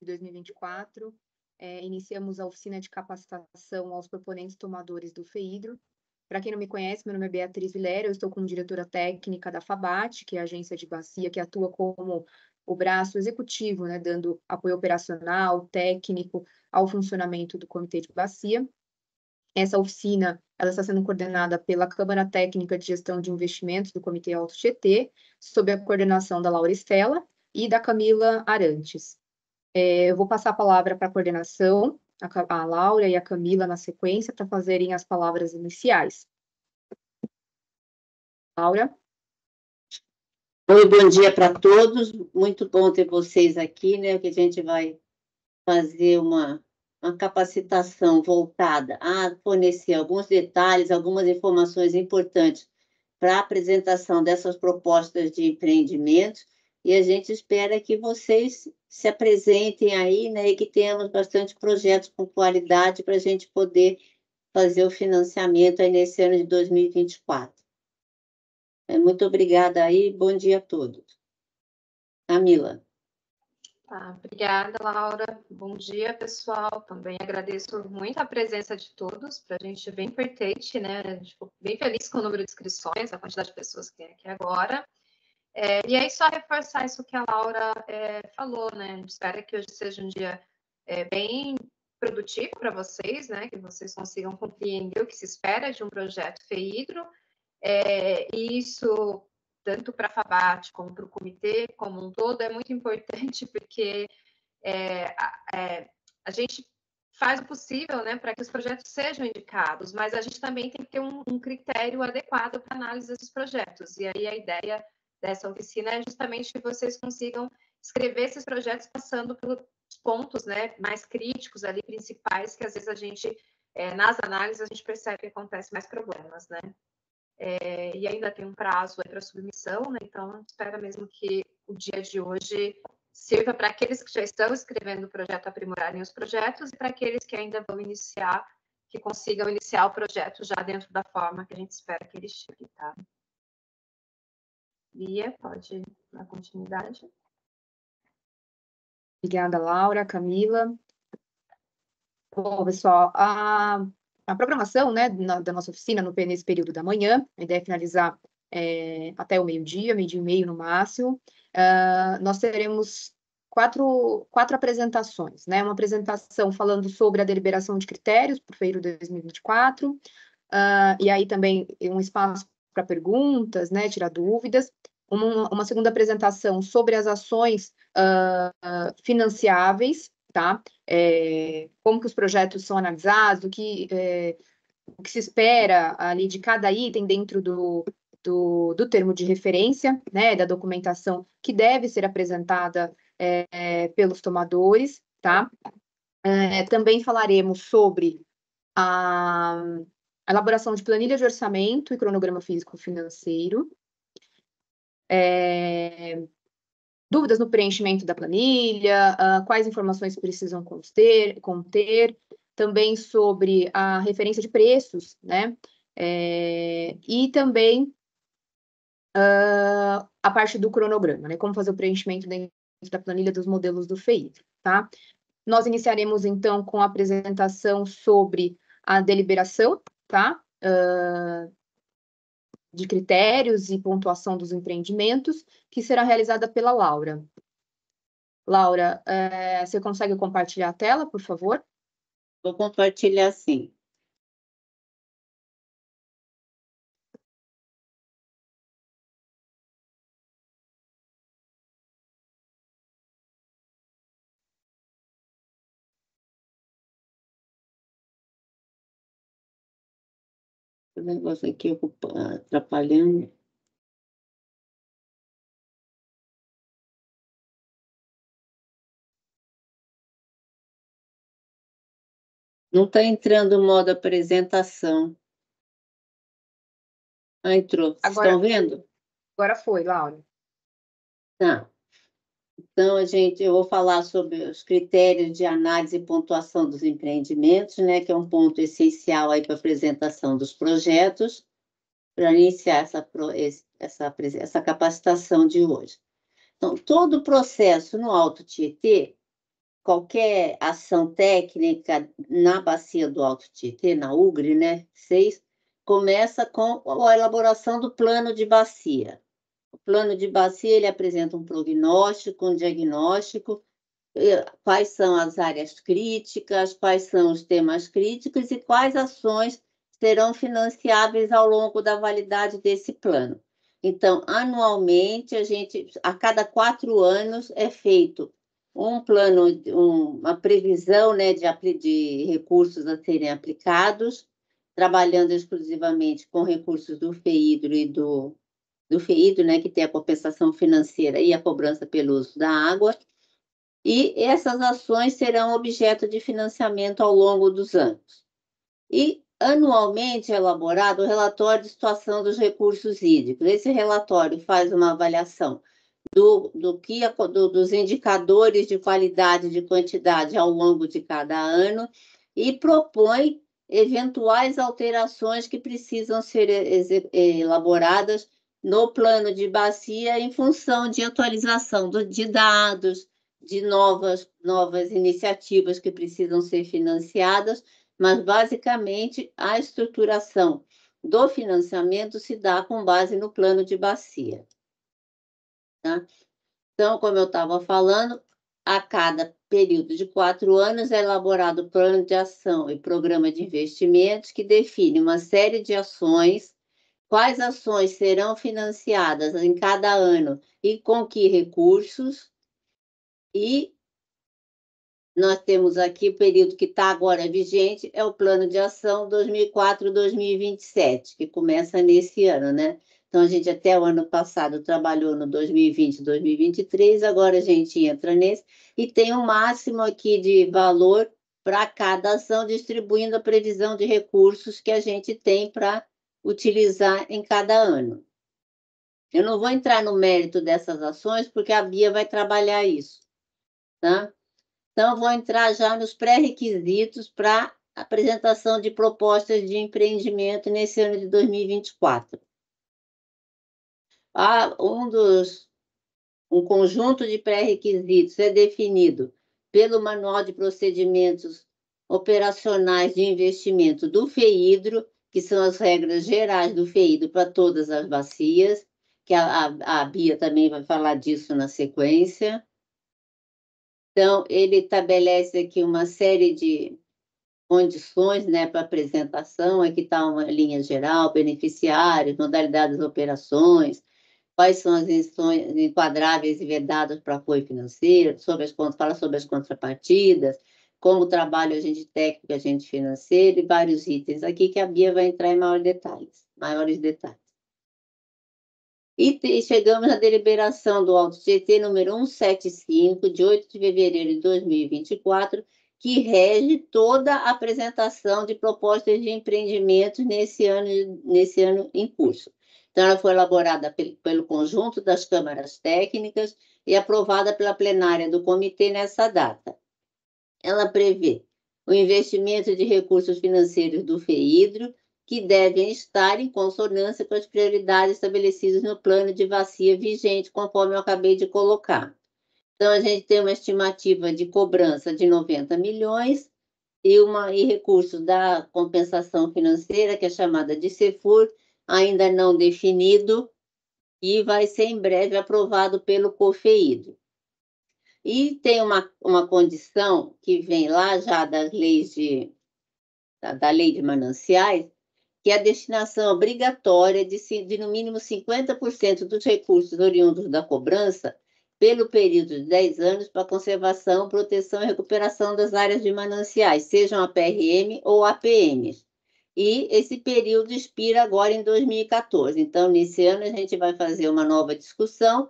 de 2024, iniciamos a oficina de capacitação aos proponentes tomadores do FEHIDRO. Para quem não me conhece, meu nome é Beatriz Vilela, eu estou como diretora técnica da FABAT, que é a agência de bacia que atua como o braço executivo, né, dando apoio operacional, técnico ao funcionamento do Comitê de Bacia. Essa oficina ela está sendo coordenada pela Câmara Técnica de Gestão de Investimentos do Comitê Alto Tietê, sob a coordenação da Laura Estela e da Camila Arantes. Eu vou passar a palavra para a coordenação, a Laura e a Camila na sequência, para fazerem as palavras iniciais. Laura? Oi, bom dia para todos. Muito bom ter vocês aqui, né? Que a gente vai fazer uma capacitação voltada a fornecer alguns detalhes, algumas informações importantes para a apresentação dessas propostas de empreendimento, e a gente espera que vocês se apresentem aí, né, e que tenhamos bastante projetos com qualidade para a gente poder fazer o financiamento aí nesse ano de 2024. Muito obrigada aí, bom dia a todos. Camila. Tá, obrigada, Laura. Bom dia, pessoal. Também agradeço muito a presença de todos. Para a gente é bem importante, né? A gente ficou bem feliz com o número de inscrições, a quantidade de pessoas que tem aqui agora. E aí, só reforçar isso que a Laura falou, né? A gente espera que hoje seja um dia bem produtivo para vocês, né? Que vocês consigam compreender o que se espera de um projeto FEHIDRO. E isso, tanto para a FABAT como para o comitê como um todo, é muito importante, porque a gente faz o possível, né, para que os projetos sejam indicados, mas a gente também tem que ter um critério adequado para análise desses projetos. E aí a ideia dessa oficina é justamente que vocês consigam escrever esses projetos passando pelos pontos, né, mais críticos ali, principais, que às vezes a gente, nas análises, a gente percebe que acontece mais problemas, né? E ainda tem um prazo para submissão, né? Então, a gente espera mesmo que o dia de hoje sirva para aqueles que já estão escrevendo o projeto aprimorarem os projetos e para aqueles que ainda vão iniciar, que consigam iniciar o projeto já dentro da forma que a gente espera que ele chegue, tá? Lia, pode dar continuidade. Obrigada, Laura, Camila. Bom, pessoal, a programação, né, da nossa oficina nesse período da manhã, a ideia é finalizar até o meio-dia e meio no máximo. Nós teremos quatro apresentações, né? Uma apresentação falando sobre a deliberação de critérios para o FEHIDRO 2024, e aí também um espaço para perguntas, né, tirar dúvidas. Uma segunda apresentação sobre as ações financiáveis, tá? Como que os projetos são analisados, o que se espera ali de cada item dentro do termo de referência, né, da documentação que deve ser apresentada pelos tomadores, tá? Também falaremos sobre a elaboração de planilha de orçamento e cronograma físico-financeiro, dúvidas no preenchimento da planilha, quais informações precisam conter, também sobre a referência de preços, né? E também a parte do cronograma, né? Como fazer o preenchimento dentro da planilha dos modelos do FEHIDRO, tá? Nós iniciaremos, então, com a apresentação sobre a deliberação, tá? De critérios e pontuação dos empreendimentos, que será realizada pela Laura. Laura, você consegue compartilhar a tela, por favor? Vou compartilhar, sim. O negócio aqui atrapalhando. Não está entrando o modo apresentação. Entrou. Vocês estão vendo? Agora foi, Laura. Tá. Então, eu vou falar sobre os critérios de análise e pontuação dos empreendimentos, né, que é um ponto essencial aí para a apresentação dos projetos, para iniciar essa capacitação de hoje. Então, todo o processo no Alto Tietê, qualquer ação técnica na bacia do Alto Tietê, na UGRE, né, 6, começa com a elaboração do plano de bacia. O plano de bacia, ele apresenta um prognóstico, um diagnóstico, quais são as áreas críticas, quais são os temas críticos e quais ações serão financiáveis ao longo da validade desse plano. Então, anualmente, a cada 4 anos, é feito um plano, uma previsão, né, de recursos a serem aplicados, trabalhando exclusivamente com recursos do FEIDRO e do FEIDRO, né, que tem a compensação financeira e a cobrança pelo uso da água, e essas ações serão objeto de financiamento ao longo dos anos. E, anualmente, é elaborado o relatório de situação dos recursos hídricos. Esse relatório faz uma avaliação dos indicadores de qualidade e de quantidade ao longo de cada ano e propõe eventuais alterações que precisam ser elaboradas no plano de bacia em função de atualização de dados, de novas iniciativas que precisam ser financiadas, mas, basicamente, a estruturação do financiamento se dá com base no plano de bacia. Tá? Então, como eu estava falando, a cada período de 4 anos é elaborado o plano de ação e programa de investimentos que define uma série de ações, quais ações serão financiadas em cada ano e com que recursos, e nós temos aqui o período que está agora vigente, é o Plano de Ação 2004-2027, que começa nesse ano, né? Então, a gente até o ano passado trabalhou no 2020, 2023, agora a gente entra nesse, e tem um máximo aqui de valor para cada ação, distribuindo a previsão de recursos que a gente tem para utilizar em cada ano. Eu não vou entrar no mérito dessas ações, porque a Bia vai trabalhar isso, tá? Então, vou entrar já nos pré-requisitos para apresentação de propostas de empreendimento nesse ano de 2024. Um conjunto de pré-requisitos é definido pelo Manual de Procedimentos Operacionais de Investimento do FEIDRO, que são as regras gerais do FEIDRO para todas as bacias, que a Bia também vai falar disso na sequência. Então, ele estabelece aqui uma série de condições, né, para apresentação. Aqui está uma linha geral, beneficiários, modalidades das operações, quais são as ações enquadráveis e vedadas para apoio financeiro, fala sobre as contrapartidas, como trabalha o agente técnico e o agente financeiro, e vários itens aqui que a Bia vai entrar em maiores detalhes. E chegamos à deliberação do Alto Tietê número 175, de 8 de fevereiro de 2024, que rege toda a apresentação de propostas de empreendimentos nesse ano em curso. Então, ela foi elaborada pelo conjunto das câmaras técnicas e aprovada pela plenária do comitê nessa data. Ela prevê o investimento de recursos financeiros do FEIDRO, que devem estar em consonância com as prioridades estabelecidas no plano de bacia vigente, conforme eu acabei de colocar. Então, a gente tem uma estimativa de cobrança de 90 milhões e recursos da compensação financeira, que é chamada de CEFUR, ainda não definido, e vai ser em breve aprovado pelo COFEIDRO. E tem uma condição que vem lá já da lei de mananciais, que é a destinação obrigatória de no mínimo 50% dos recursos oriundos da cobrança pelo período de 10 anos para conservação, proteção e recuperação das áreas de mananciais, sejam APRM ou APMs. E esse período expira agora em 2014. Então, nesse ano, a gente vai fazer uma nova discussão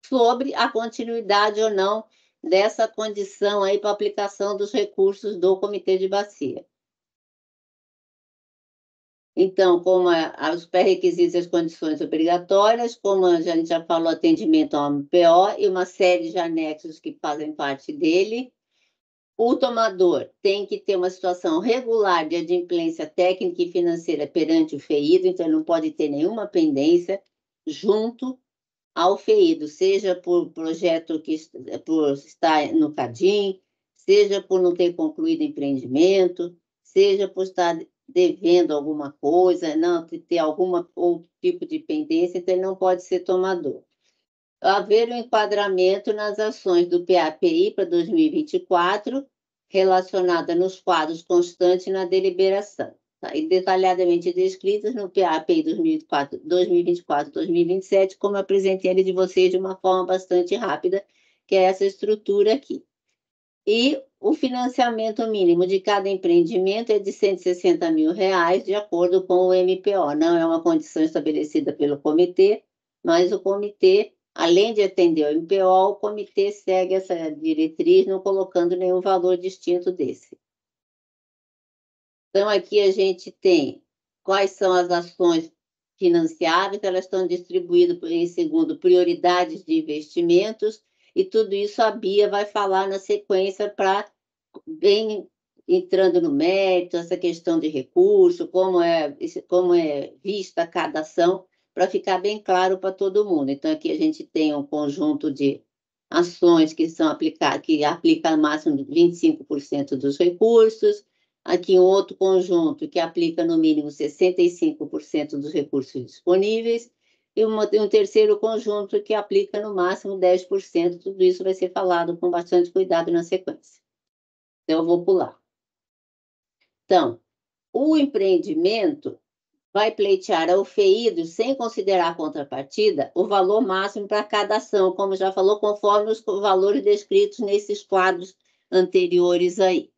sobre a continuidade ou não dessa condição aí para aplicação dos recursos do Comitê de Bacia. Então, como os pré-requisitos e as condições obrigatórias, como a gente já falou, atendimento ao MPO e uma série de anexos que fazem parte dele. O tomador tem que ter uma situação regular de adimplência técnica e financeira perante o FEIDRO, então não pode ter nenhuma pendência junto ao FEIDRO, seja por projeto por estar no CADIM, seja por não ter concluído empreendimento, seja por estar devendo alguma coisa, não ter algum outro tipo de pendência, então ele não pode ser tomador. Haver um enquadramento nas ações do PAPI para 2024, relacionada nos quadros constantes na deliberação, tá? E detalhadamente descritas no PAPI 2024-2027, como eu apresentei ele de vocês de uma forma bastante rápida, que é essa estrutura aqui. E o financiamento mínimo de cada empreendimento é de R$160 mil, de acordo com o MPO. Não é uma condição estabelecida pelo comitê, mas o comitê, além de atender o MPO, o comitê segue essa diretriz, não colocando nenhum valor distinto desse. Então, aqui a gente tem quais são as ações financiáveis, elas estão distribuídas em segundo prioridades de investimentos, e tudo isso a Bia vai falar na sequência para, bem entrando no mérito, essa questão de recurso, como é vista cada ação, para ficar bem claro para todo mundo. Então, aqui a gente tem um conjunto de ações que são aplicadas, que aplica no máximo 25% dos recursos, aqui um outro conjunto que aplica no mínimo 65% dos recursos disponíveis, e um terceiro conjunto que aplica no máximo 10%. Tudo isso vai ser falado com bastante cuidado na sequência. Então, eu vou pular. Então, o empreendimento vai pleitear ao FEIDRO, sem considerar a contrapartida, o valor máximo para cada ação, como já falou, conforme os valores descritos nesses quadros anteriores aí.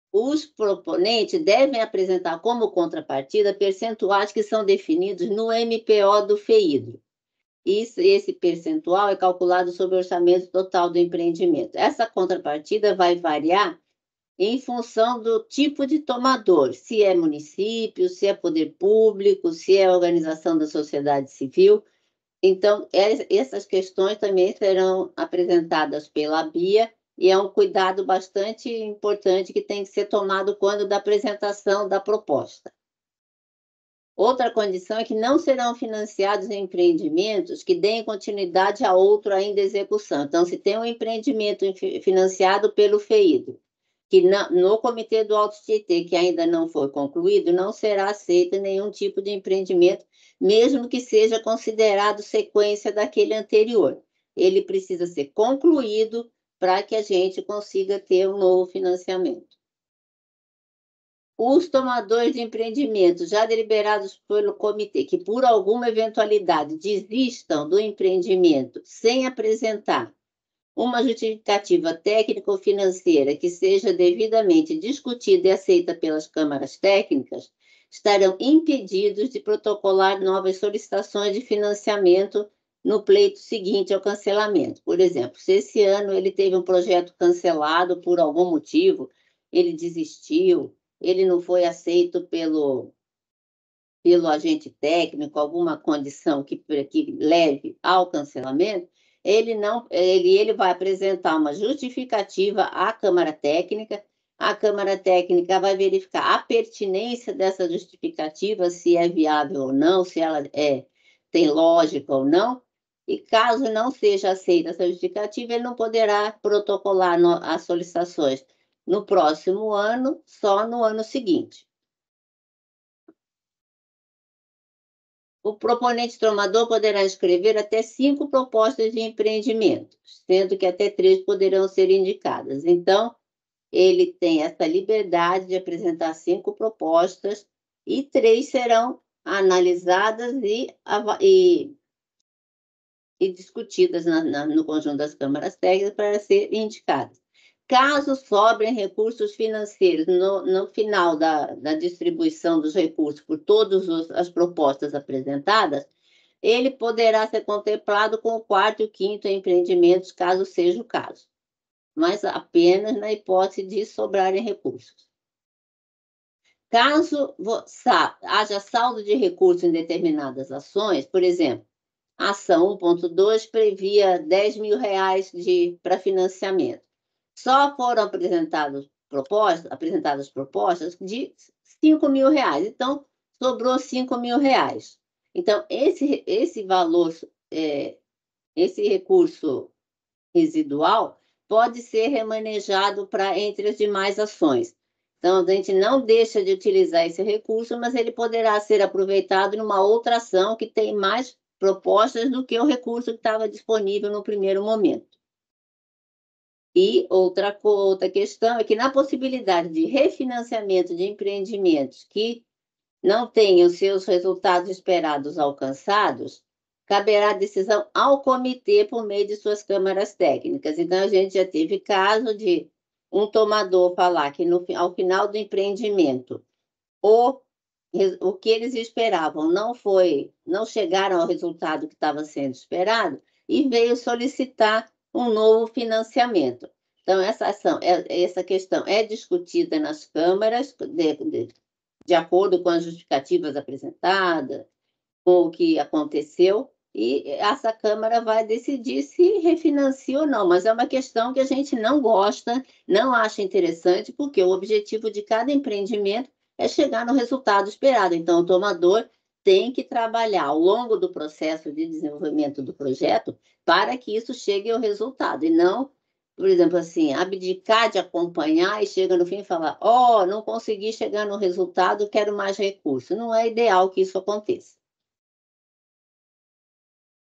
Os proponentes devem apresentar como contrapartida percentuais que são definidos no MPO do FEIDRO. Esse percentual é calculado sobre o orçamento total do empreendimento. Essa contrapartida vai variar em função do tipo de tomador, se é município, se é poder público, se é organização da sociedade civil. Então, essas questões também serão apresentadas pela Bia, e é um cuidado bastante importante que tem que ser tomado quando da apresentação da proposta. Outra condição é que não serão financiados empreendimentos que deem continuidade a outro ainda em execução. Então, se tem um empreendimento financiado pelo FEIDRO, que no Comitê do Alto Tietê, que ainda não foi concluído, não será aceito nenhum tipo de empreendimento, mesmo que seja considerado sequência daquele anterior. Ele precisa ser concluído para que a gente consiga ter um novo financiamento. Os tomadores de empreendimentos já deliberados pelo comitê, que por alguma eventualidade desistam do empreendimento sem apresentar uma justificativa técnica ou financeira que seja devidamente discutida e aceita pelas câmaras técnicas, estarão impedidos de protocolar novas solicitações de financiamento no pleito seguinte ao cancelamento. Por exemplo, se esse ano ele teve um projeto cancelado por algum motivo, ele desistiu, ele não foi aceito pelo agente técnico, alguma condição que leve ao cancelamento, ele vai apresentar uma justificativa à Câmara Técnica, a Câmara Técnica vai verificar a pertinência dessa justificativa, se é viável ou não, se ela tem lógica ou não, e caso não seja aceita essa justificativa, ele não poderá protocolar as solicitações no próximo ano, só no ano seguinte. O proponente tomador poderá escrever até 5 propostas de empreendimento, sendo que até 3 poderão ser indicadas. Então, ele tem essa liberdade de apresentar 5 propostas e 3 serão analisadas e discutidas no conjunto das câmaras técnicas para ser indicadas. Caso sobrem recursos financeiros no final da distribuição dos recursos por todas as propostas apresentadas, ele poderá ser contemplado com o 4º e 5º empreendimentos, caso seja o caso, mas apenas na hipótese de sobrarem recursos. Caso haja saldo de recursos em determinadas ações, por exemplo, a ação 1.2 previa R$10 mil para financiamento. Só foram apresentadas propostas de R$5 mil. Então, sobrou R$5 mil. Então, esse valor, esse recurso residual, pode ser remanejado entre as demais ações. Então, a gente não deixa de utilizar esse recurso, mas ele poderá ser aproveitado numa outra ação que tem mais propostas do que o recurso que estava disponível no primeiro momento. E outra questão é que, na possibilidade de refinanciamento de empreendimentos que não tenham seus resultados esperados alcançados, caberá decisão ao comitê por meio de suas câmaras técnicas. Então, a gente já teve caso de um tomador falar que ao final do empreendimento o que eles esperavam não chegaram ao resultado que estava sendo esperado e veio solicitar um novo financiamento. Então, essa questão é discutida nas câmaras, de acordo com as justificativas apresentadas, com o que aconteceu, e essa Câmara vai decidir se refinancia ou não, mas é uma questão que a gente não gosta, não acha interessante, porque o objetivo de cada empreendimento é chegar no resultado esperado. Então, o tomador tem que trabalhar ao longo do processo de desenvolvimento do projeto para que isso chegue ao resultado, e não, por exemplo, assim, abdicar de acompanhar e chega no fim e falar: não consegui chegar no resultado, quero mais recurso. Não é ideal que isso aconteça.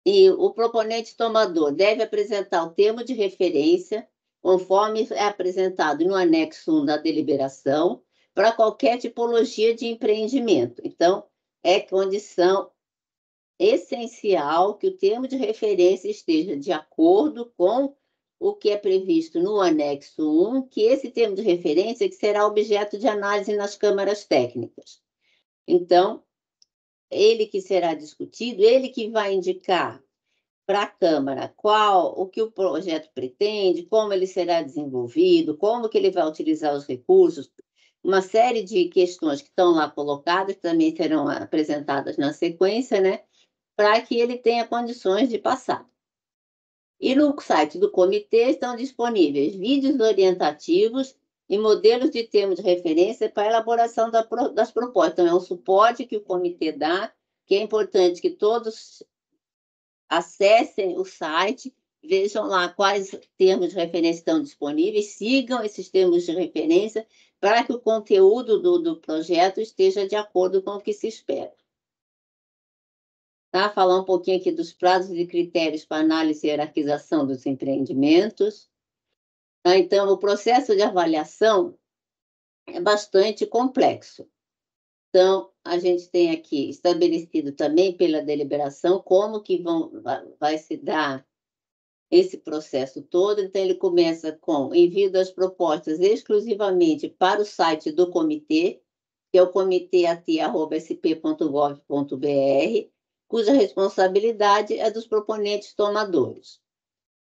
E o proponente tomador deve apresentar o termo de referência, conforme é apresentado no anexo 1 da deliberação, para qualquer tipologia de empreendimento. Então, é condição essencial que o termo de referência esteja de acordo com o que é previsto no anexo 1, que esse termo de referência que será objeto de análise nas câmaras técnicas. Então, ele que será discutido, ele que vai indicar para a Câmara o que o projeto pretende, como ele será desenvolvido, como que ele vai utilizar os recursos, uma série de questões que estão lá colocadas, também serão apresentadas na sequência, né, para que ele tenha condições de passar. E no site do comitê estão disponíveis vídeos orientativos e modelos de termos de referência para a elaboração das propostas. Então, é um suporte que o comitê dá, que é importante que todos acessem o site, vejam lá quais termos de referência estão disponíveis, sigam esses termos de referência para que o conteúdo do projeto esteja de acordo com o que se espera. Tá? Falar um pouquinho aqui dos prazos e critérios para análise e hierarquização dos empreendimentos. Tá? Então, o processo de avaliação é bastante complexo. Então, a gente tem aqui estabelecido também pela deliberação como que vai se dar esse processo todo. Então, ele começa com envio das propostas exclusivamente para o site do comitê, que é o comitê@sp.gov.br, cuja responsabilidade é dos proponentes tomadores.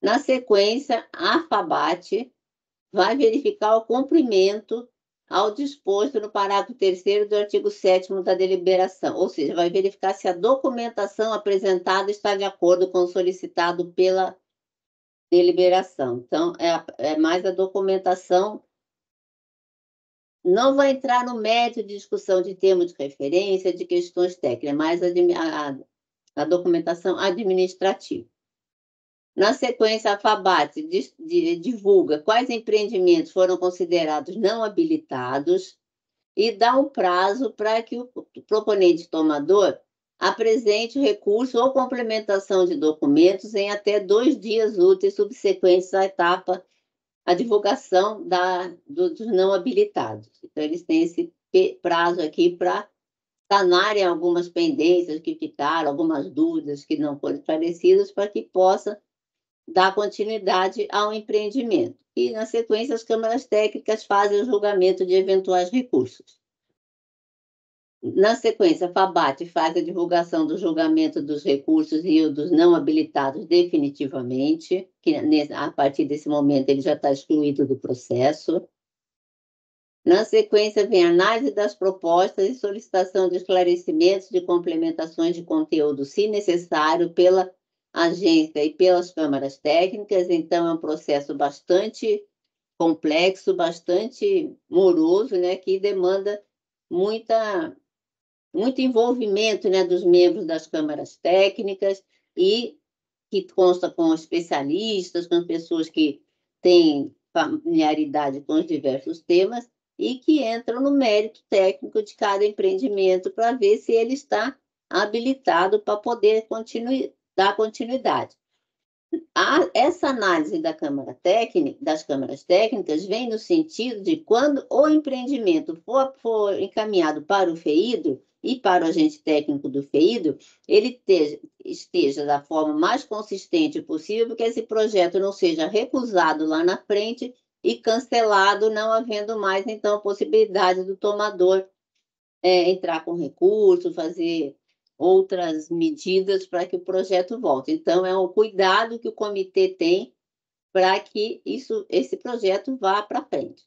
Na sequência, a FABAT vai verificar o cumprimento ao disposto no parágrafo 3º do artigo 7º da deliberação, ou seja, vai verificar se a documentação apresentada está de acordo com o solicitado pela deliberação. Então, é mais a documentação. Não vai entrar no mérito de discussão de termos de referência, de questões técnicas, mas a documentação administrativa. Na sequência, a FABAT divulga quais empreendimentos foram considerados não habilitados e dá um prazo para que o proponente tomador apresente recurso ou complementação de documentos em até 2 dias úteis subsequentes à divulgação dos não habilitados. Então, eles têm esse prazo aqui para sanarem algumas pendências que ficaram, algumas dúvidas que não foram esclarecidas, para que possa dar continuidade ao empreendimento. E, na sequência, as câmaras técnicas fazem o julgamento de eventuais recursos. Na sequência, a FABAT faz a divulgação do julgamento dos recursos e dos não habilitados definitivamente, que a partir desse momento ele já está excluído do processo. Na sequência, vem a análise das propostas e solicitação de esclarecimentos, de complementações de conteúdo, se necessário, pela agência e pelas câmaras técnicas. Então, é um processo bastante complexo, bastante moroso, né, que demanda muito envolvimento, né, dos membros das câmaras técnicas, e que consta com especialistas, com pessoas que têm familiaridade com os diversos temas e que entram no mérito técnico de cada empreendimento para ver se ele está habilitado para poder dar continuidade. Essa análise das câmaras técnicas vem no sentido de quando o empreendimento for encaminhado para o FEIDRO e para o agente técnico do FEIDRO, ele esteja da forma mais consistente possível, que esse projeto não seja recusado lá na frente e cancelado, não havendo mais, então, a possibilidade do tomador entrar com recurso, fazer outras medidas para que o projeto volte. Então, é um cuidado que o comitê tem para que esse projeto vá para frente.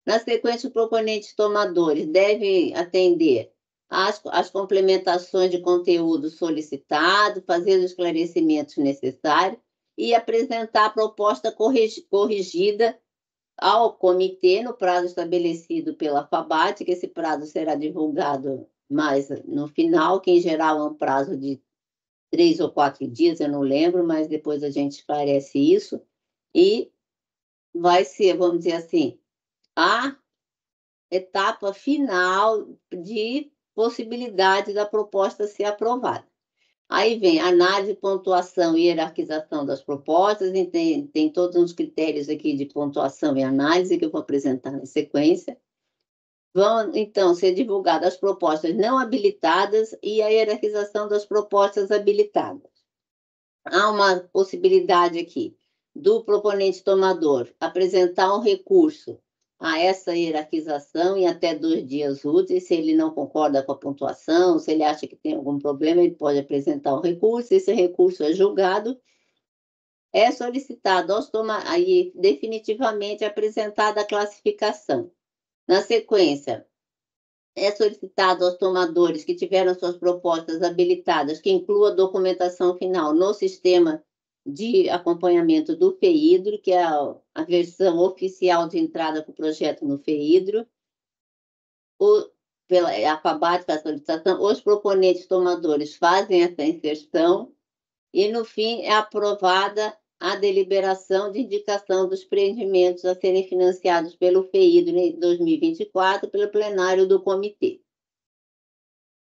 Na sequência, os proponentes tomadores devem atender às complementações de conteúdo solicitado, fazer os esclarecimentos necessários e apresentar a proposta corrigida ao comitê no prazo estabelecido pela FABAT, que esse prazo será divulgado mais no final, que em geral é um prazo de 3 ou 4 dias, eu não lembro, mas depois a gente esclarece isso, e vai ser, vamos dizer assim, a etapa final de possibilidade da proposta ser aprovada. Aí vem análise, pontuação e hierarquização das propostas, e tem todos os critérios aqui de pontuação e análise que eu vou apresentar na sequência. Vão, então, ser divulgadas as propostas não habilitadas e a hierarquização das propostas habilitadas. Há uma possibilidade aqui do proponente tomador apresentar um recurso a essa hierarquização em até 2 dias úteis. Se ele não concorda com a pontuação, se ele acha que tem algum problema, ele pode apresentar um recurso. Esse recurso é julgado, é solicitado aí definitivamente apresentada a classificação. Na sequência, é solicitado aos tomadores que tiveram suas propostas habilitadas que inclua a documentação final no sistema de acompanhamento do FEIDRO, que é a versão oficial de entrada para o projeto no FEIDRO. A FABAT faz a solicitação, os proponentes tomadores fazem essa inserção e, no fim, é aprovada a deliberação de indicação dos empreendimentos a serem financiados pelo FEIDRO em 2024 pelo plenário do comitê.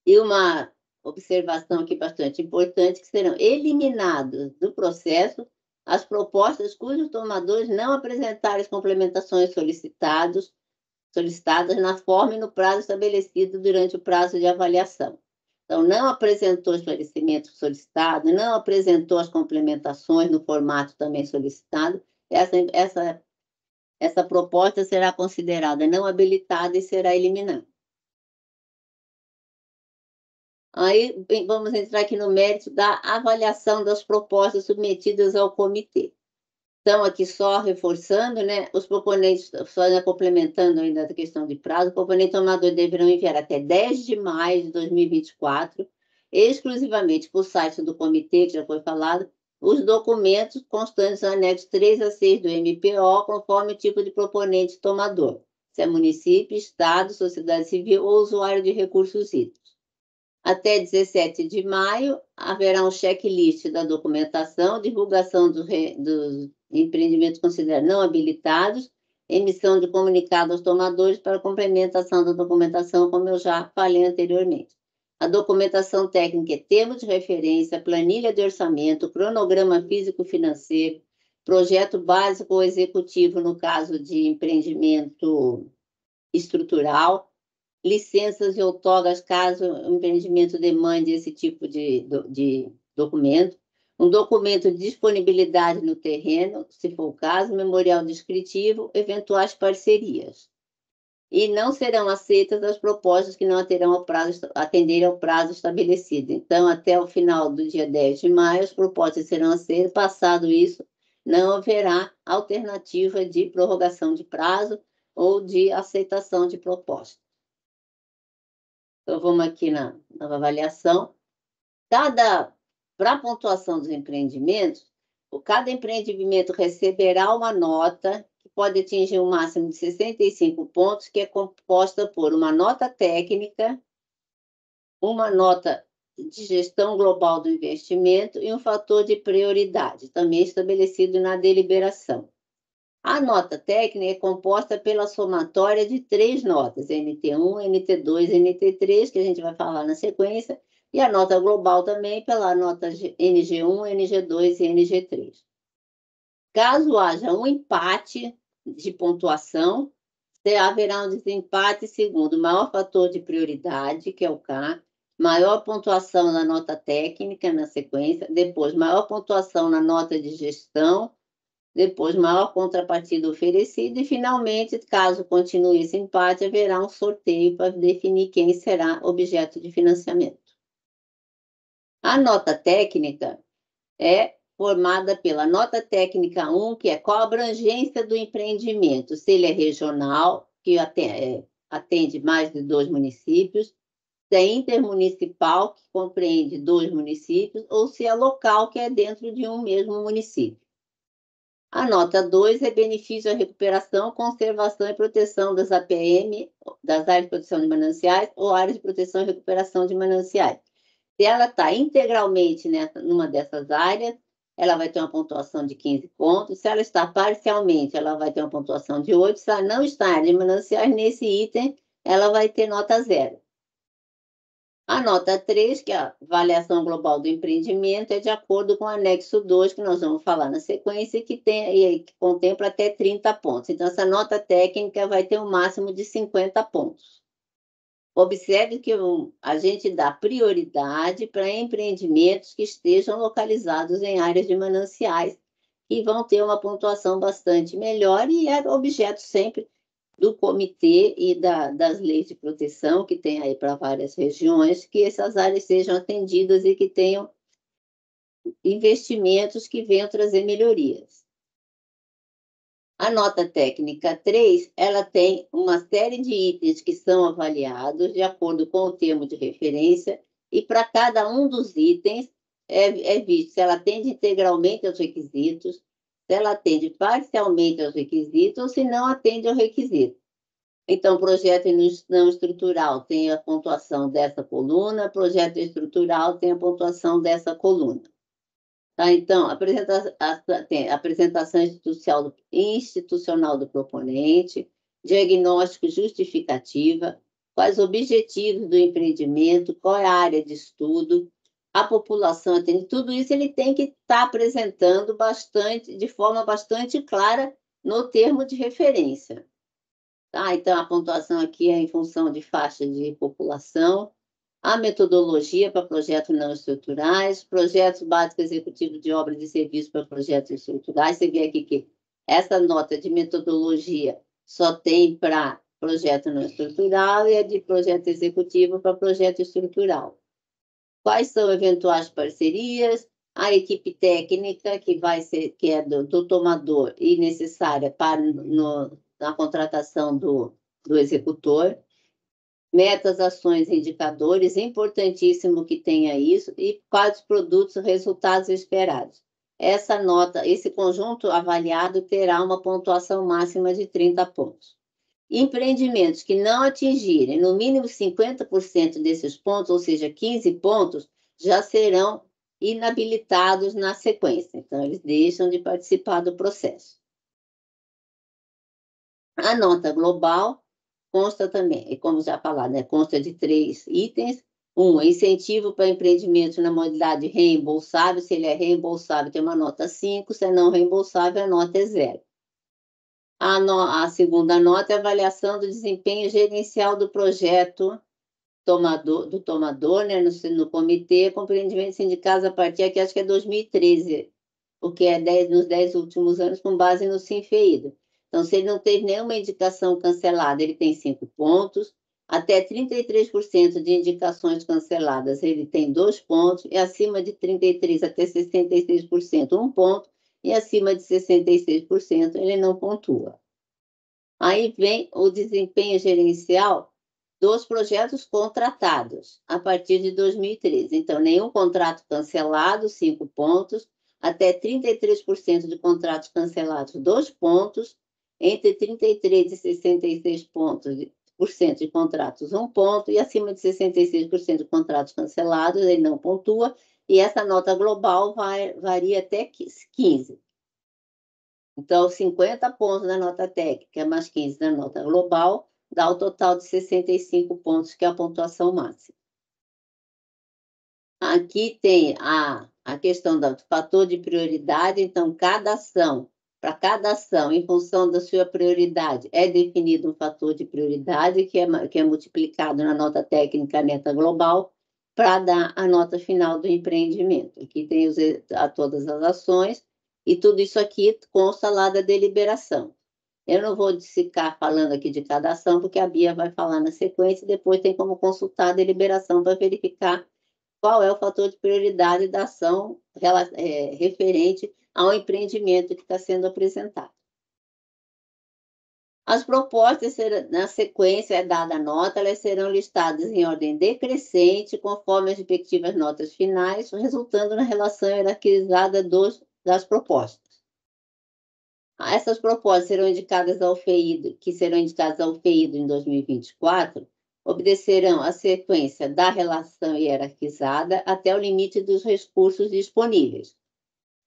E uma observação aqui bastante importante, que serão eliminadas do processo as propostas cujos tomadores não apresentarem as complementações solicitadas na forma e no prazo estabelecido durante o prazo de avaliação. Então, não apresentou o esclarecimento solicitado, não apresentou as complementações no formato também solicitado, essa proposta será considerada não habilitada e será eliminada. Aí, vamos entrar aqui no mérito da avaliação das propostas submetidas ao comitê. Então, aqui só reforçando, né, os proponentes, só complementando ainda a questão de prazo, o proponente tomador deverão enviar até 10 de maio de 2024, exclusivamente por site do comitê, que já foi falado, os documentos constantes anexos 3 a 6 do MPO, conforme o tipo de proponente tomador, se é município, estado, sociedade civil ou usuário de recursos hídricos. Até 17 de maio, haverá um checklist da documentação, divulgação dos empreendimentos considerados não habilitados, emissão de comunicado aos tomadores para complementação da documentação, como eu já falei anteriormente. A documentação técnica é termo de referência, planilha de orçamento, cronograma físico-financeiro, projeto básico ou executivo no caso de empreendimento estrutural, licenças e outorgas caso o empreendimento demande esse tipo de documento, um documento de disponibilidade no terreno, se for o caso, memorial descritivo, eventuais parcerias. E não serão aceitas as propostas que não atenderem ao prazo estabelecido. Então, até o final do dia 10 de maio, as propostas serão aceitas. Passado isso, não haverá alternativa de prorrogação de prazo ou de aceitação de proposta. Então, vamos aqui na avaliação. Para a pontuação dos empreendimentos, cada empreendimento receberá uma nota que pode atingir um máximo de 65 pontos, que é composta por uma nota técnica, uma nota de gestão global do investimento e um fator de prioridade, também estabelecido na deliberação. A nota técnica é composta pela somatória de 3 notas, NT1, NT2 e NT3, que a gente vai falar na sequência, e a nota global também pela nota NG1, NG2 e NG3. Caso haja um empate de pontuação, haverá um desempate segundo o maior fator de prioridade, que é o K, maior pontuação na nota técnica na sequência, depois maior pontuação na nota de gestão, depois maior contrapartida oferecida e, finalmente, caso continue esse empate, haverá um sorteio para definir quem será objeto de financiamento. A nota técnica é formada pela nota técnica 1, que é qual a abrangência do empreendimento, se ele é regional, que atende mais de 2 municípios, se é intermunicipal, que compreende 2 municípios, ou se é local, que é dentro de um mesmo município. A nota 2 é benefício à recuperação, conservação e proteção das APM, das áreas de proteção de mananciais, ou áreas de proteção e recuperação de mananciais. Se ela está integralmente numa dessas áreas, ela vai ter uma pontuação de 15 pontos. Se ela está parcialmente, ela vai ter uma pontuação de 8. Se ela não está em área de mananciais, nesse item, ela vai ter nota 0. A nota 3, que é a avaliação global do empreendimento, é de acordo com o anexo 2, que nós vamos falar na sequência, que contempla até 30 pontos. Então, essa nota técnica vai ter um máximo de 50 pontos. Observe que a gente dá prioridade para empreendimentos que estejam localizados em áreas de mananciais, que vão ter uma pontuação bastante melhor e é objeto sempre do comitê e das leis de proteção que tem aí para várias regiões, que essas áreas sejam atendidas e que tenham investimentos que venham trazer melhorias. A nota técnica 3, ela tem uma série de itens que são avaliados de acordo com o termo de referência e para cada um dos itens é visto se ela atende integralmente aos requisitos, se ela atende parcialmente aos requisitos ou se não atende ao requisito. Então, projeto não estrutural tem a pontuação dessa coluna, projeto estrutural tem a pontuação dessa coluna. Tá? Então, apresentação institucional do proponente, diagnóstico justificativa, quais objetivos do empreendimento, qual é a área de estudo, a população atende, tudo isso ele tem que estar apresentando de forma bastante clara no termo de referência. Tá? Então, a pontuação aqui é em função de faixa de população, a metodologia para projetos não estruturais, projetos básicos executivos de obra de serviço para projetos estruturais. Você vê aqui que essa nota de metodologia só tem para projeto não estrutural e a de projeto executivo para projeto estrutural. Quais são eventuais parcerias? A equipe técnica que é do tomador e necessária na contratação do executor. Metas, ações e indicadores, importantíssimo que tenha isso, e quais produtos, resultados esperados. Essa nota, esse conjunto avaliado terá uma pontuação máxima de 30 pontos. Empreendimentos que não atingirem no mínimo 50% desses pontos, ou seja, 15 pontos, já serão inabilitados na sequência. Então, eles deixam de participar do processo. A nota global consta também, e como já falado, consta de 3 itens. 1, incentivo para empreendimento na modalidade reembolsável. Se ele é reembolsável, tem uma nota 5. Se é não reembolsável, a nota é 0. A segunda nota é a avaliação do desempenho gerencial do projeto do tomador, no comitê, com empreendimentos sindicados a partir aqui, acho que é 2013, porque é nos 10 últimos anos, com base no Sinfeído. Então, se ele não teve nenhuma indicação cancelada, ele tem 5 pontos. Até 33% de indicações canceladas, ele tem 2 pontos. E acima de 33% até 66%, 1 ponto. E acima de 66%, ele não pontua. Aí vem o desempenho gerencial dos projetos contratados, a partir de 2013. Então, nenhum contrato cancelado, 5 pontos. Até 33% de contratos cancelados, 2 pontos. Entre 33 e 66 pontos, de contratos, 1 ponto, e acima de 66% de contratos cancelados, ele não pontua, e essa nota global varia até 15. Então, 50 pontos na nota técnica, mais 15 na nota global, dá o total de 65 pontos, que é a pontuação máxima. Aqui tem a questão do fator de prioridade, então, para cada ação, em função da sua prioridade, é definido um fator de prioridade, que é multiplicado na nota técnica neta global, para dar a nota final do empreendimento. Aqui tem todas as ações, e tudo isso aqui consta lá da deliberação. Eu não vou ficar falando aqui de cada ação, porque a Bia vai falar na sequência, e depois tem como consultar a deliberação para verificar qual é o fator de prioridade da ação referente ao empreendimento que está sendo apresentado. As propostas, na sequência dada a nota, elas serão listadas em ordem decrescente, conforme as respectivas notas finais, resultando na relação hierarquizada das propostas. Essas propostas serão indicadas ao FEIDRO, em 2024, obedecerão à sequência da relação hierarquizada até o limite dos recursos disponíveis,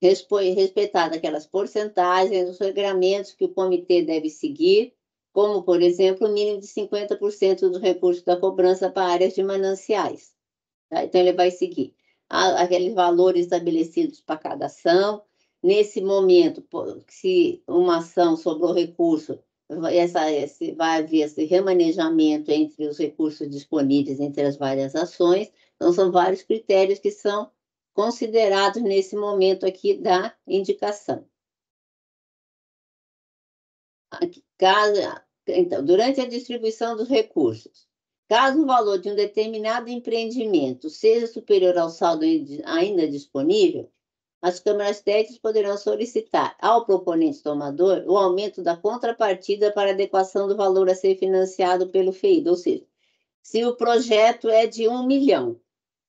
respeitadas aquelas porcentagens, os regramentos que o comitê deve seguir, como, por exemplo, o mínimo de 50% dos recursos da cobrança para áreas de mananciais. Tá? Então, ele vai seguir aqueles valores estabelecidos para cada ação. Nesse momento, se uma ação sobrou recurso, vai haver esse remanejamento entre os recursos disponíveis entre as várias ações. Então, são vários critérios que são considerados nesse momento aqui da indicação. Então, durante a distribuição dos recursos, caso o valor de um determinado empreendimento seja superior ao saldo ainda disponível, as câmaras técnicas poderão solicitar ao proponente tomador o aumento da contrapartida para adequação do valor a ser financiado pelo FEIDRO, ou seja, se o projeto é de 1 milhão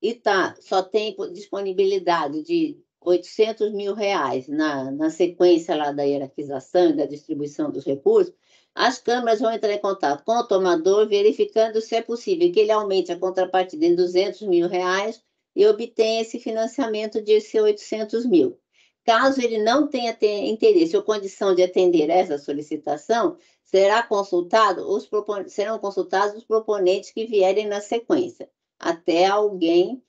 e só tem disponibilidade de R$800 mil na sequência lá da hierarquização e da distribuição dos recursos, as câmaras vão entrar em contato com o tomador, verificando se é possível que ele aumente a contrapartida em R$200 mil e obtenha esse financiamento de R$800 mil. Caso ele não tenha interesse ou condição de atender essa solicitação, serão consultados os proponentes que vierem na sequência, até alguém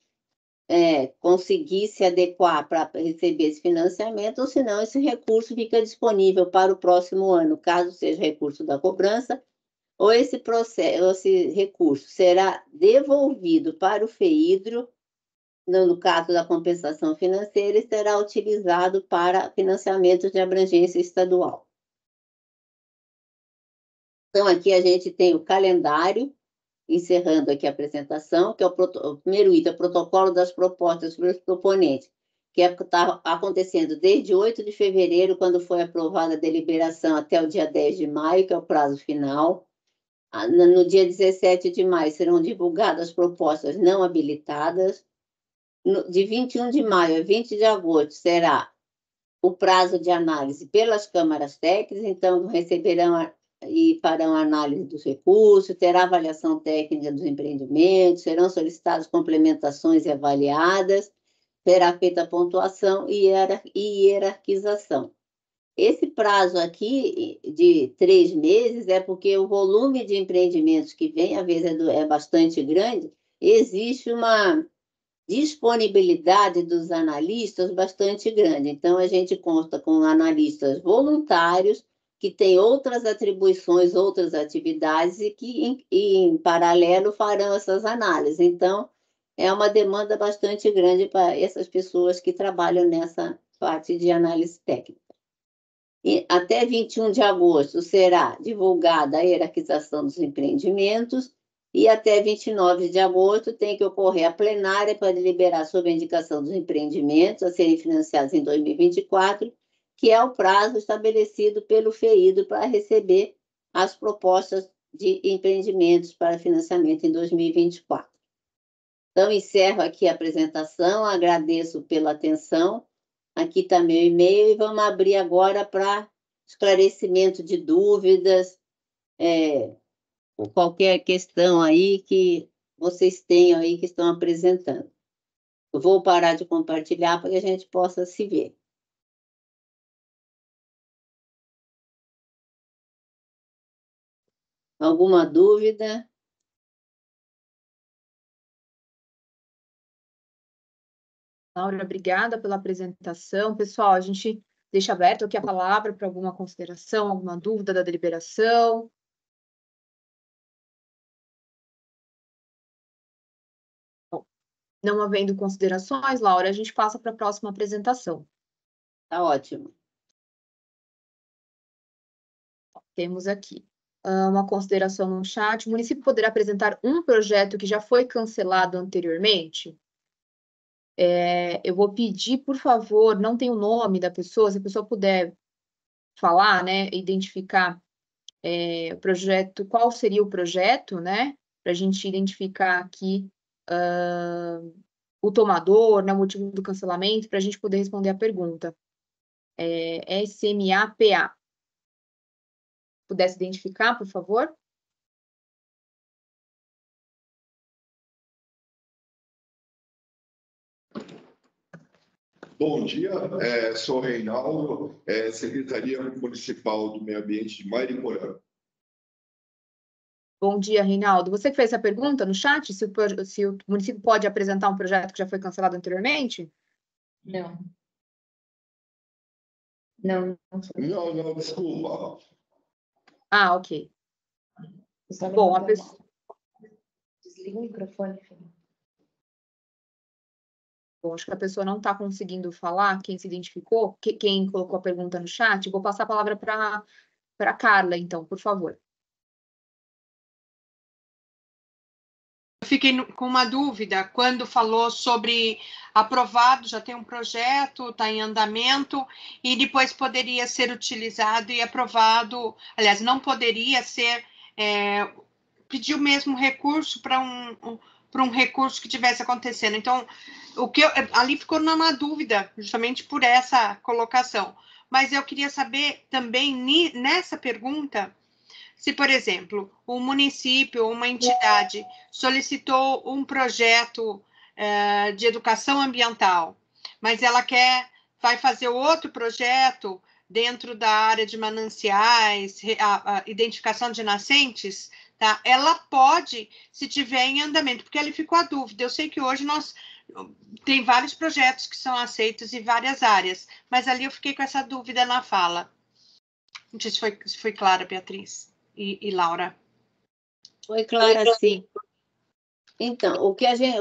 conseguir se adequar para receber esse financiamento, ou senão esse recurso fica disponível para o próximo ano, caso seja recurso da cobrança, ou esse recurso será devolvido para o FEIDRO, no caso da compensação financeira, e será utilizado para financiamento de abrangência estadual. Então, aqui a gente tem o calendário, encerrando aqui a apresentação, que é o primeiro item, o protocolo das propostas sobre os proponentes, que está acontecendo desde 8 de fevereiro, quando foi aprovada a deliberação, até o dia 10 de maio, que é o prazo final. No dia 17 de maio serão divulgadas as propostas não habilitadas. De 21 de maio a 20 de agosto será o prazo de análise pelas câmaras técnicas, então receberão e farão análise dos recursos, terá avaliação técnica dos empreendimentos, serão solicitadas complementações e avaliadas, será feita a pontuação e hierarquização. Esse prazo aqui de 3 meses é porque o volume de empreendimentos que vem, às vezes, é bastante grande, existe uma disponibilidade dos analistas bastante grande. Então, a gente conta com analistas voluntários que têm outras atribuições, outras atividades e que, em paralelo, farão essas análises. Então, é uma demanda bastante grande para essas pessoas que trabalham nessa parte de análise técnica. E até 21 de agosto será divulgada a hierarquização dos empreendimentos, e até 29 de agosto tem que ocorrer a plenária para deliberar sobre a indicação dos empreendimentos a serem financiados em 2024, que é o prazo estabelecido pelo FEIDRO para receber as propostas de empreendimentos para financiamento em 2024. Então, encerro aqui a apresentação, agradeço pela atenção. Aqui está meu e-mail e vamos abrir agora para esclarecimento de dúvidas, qualquer questão aí que vocês tenham aí que estão apresentando. Eu vou parar de compartilhar para que a gente possa se ver. Alguma dúvida? Laura, obrigada pela apresentação. Pessoal, a gente deixa aberto aqui a palavra para alguma consideração, alguma dúvida da deliberação. Bom, não havendo considerações, Laura, a gente passa para a próxima apresentação. Tá ótimo. Temos aqui uma consideração no chat. O município poderá apresentar um projeto que já foi cancelado anteriormente? Eu vou pedir, por favor, não tem o nome da pessoa, se a pessoa puder falar, né, identificar o projeto, qual seria o projeto, né, para a gente identificar aqui o tomador, né, o motivo do cancelamento, para a gente poder responder a pergunta. SMAPA. Pudesse identificar, por favor? Bom dia, sou Reinaldo, Secretaria Municipal do Meio Ambiente de Mariporã. Bom dia, Reinaldo. Você que fez essa pergunta no chat, se o município pode apresentar um projeto que já foi cancelado anteriormente? Não. Não, Não, desculpa. Ah, ok. Bom, a pessoa... Desliga o microfone, filho. Bom, acho que a pessoa não está conseguindo falar, quem se identificou, quem colocou a pergunta no chat. Vou passar a palavra para a Carla, então, por favor. Eu fiquei com uma dúvida quando falou sobre aprovado, já tem um projeto, está em andamento, e depois poderia ser utilizado e aprovado, aliás, não poderia ser, pedir o mesmo recurso para um recurso que tivesse acontecendo. Então, ali ficou numa dúvida, justamente por essa colocação. Mas eu queria saber também, nessa pergunta, se, por exemplo, um município ou uma entidade solicitou um projeto de educação ambiental, mas ela vai fazer outro projeto dentro da área de mananciais, a identificação de nascentes, tá? Ela pode, se tiver em andamento, porque ali ficou a dúvida. Eu sei que hoje tem vários projetos que são aceitos em várias áreas, mas ali eu fiquei com essa dúvida na fala. Não sei se foi clara, Beatriz e Laura. Foi claro, sim. Então,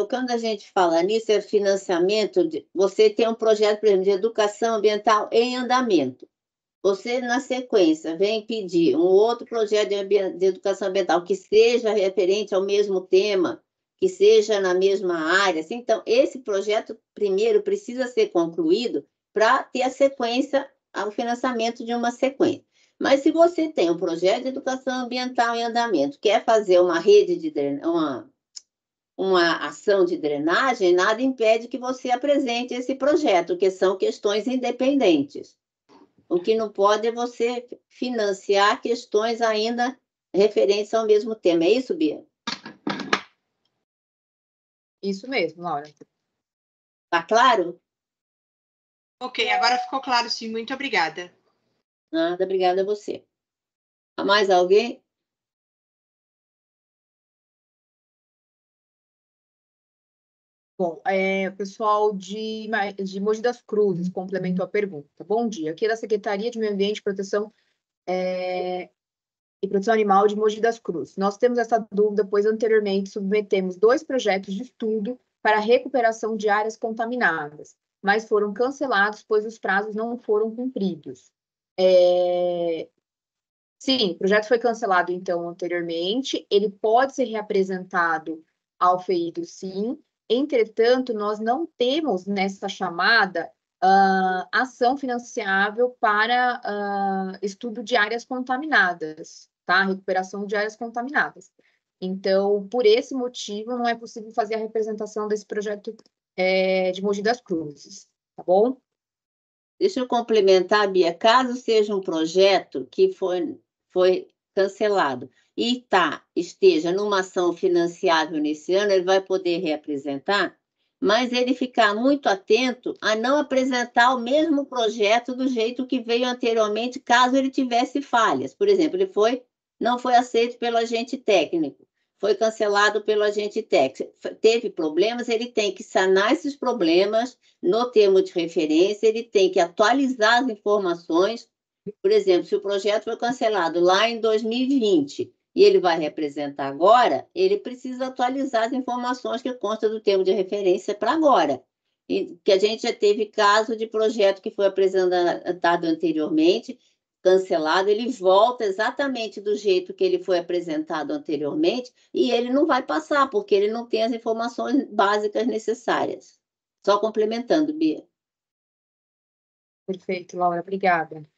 quando a gente fala nisso, é financiamento, você tem um projeto, por exemplo, de educação ambiental em andamento. Você, na sequência, vem pedir um outro projeto de educação ambiental que seja referente ao mesmo tema, que seja na mesma área. Então, esse projeto, primeiro, precisa ser concluído para ter a sequência, o financiamento de uma sequência. Mas se você tem um projeto de educação ambiental em andamento, quer fazer uma rede de uma ação de drenagem, nada impede que você apresente esse projeto, que são questões independentes. O que não pode é você financiar questões ainda referentes ao mesmo tema. É isso, Bia? Isso mesmo, Laura. Tá claro? Ok, agora ficou claro, sim. Muito obrigada. Nada, obrigada a você. Há mais alguém? Bom, o pessoal de Mogi das Cruzes complementou a pergunta. Bom dia, aqui é da Secretaria de Meio Ambiente e Proteção Animal de Mogi das Cruzes. Nós temos essa dúvida, pois anteriormente submetemos 2 projetos de estudo para a recuperação de áreas contaminadas, mas foram cancelados, pois os prazos não foram cumpridos. Sim, o projeto foi cancelado, então, anteriormente, ele pode ser reapresentado ao FEIDO, sim. Entretanto, nós não temos nessa chamada ação financiável para estudo de áreas contaminadas, tá? Recuperação de áreas contaminadas. Então, por esse motivo, não é possível fazer a representação desse projeto de Mogi das Cruzes, tá bom? Deixa eu complementar, Bia. Caso seja um projeto que foi cancelado e esteja numa ação financiável nesse ano, ele vai poder reapresentar, mas ele ficar muito atento a não apresentar o mesmo projeto do jeito que veio anteriormente, caso ele tivesse falhas. Por exemplo, não foi aceito pelo agente técnico, foi cancelado pelo agente técnico, teve problemas, ele tem que sanar esses problemas no termo de referência, ele tem que atualizar as informações. Por exemplo, se o projeto foi cancelado lá em 2020 e ele vai representar agora, ele precisa atualizar as informações que constam do termo de referência para agora. E, que a gente já teve caso de projeto que foi apresentado anteriormente, cancelado, ele volta exatamente do jeito que ele foi apresentado anteriormente e ele não vai passar, porque ele não tem as informações básicas necessárias. Só complementando, Bia. Perfeito, Laura, obrigada.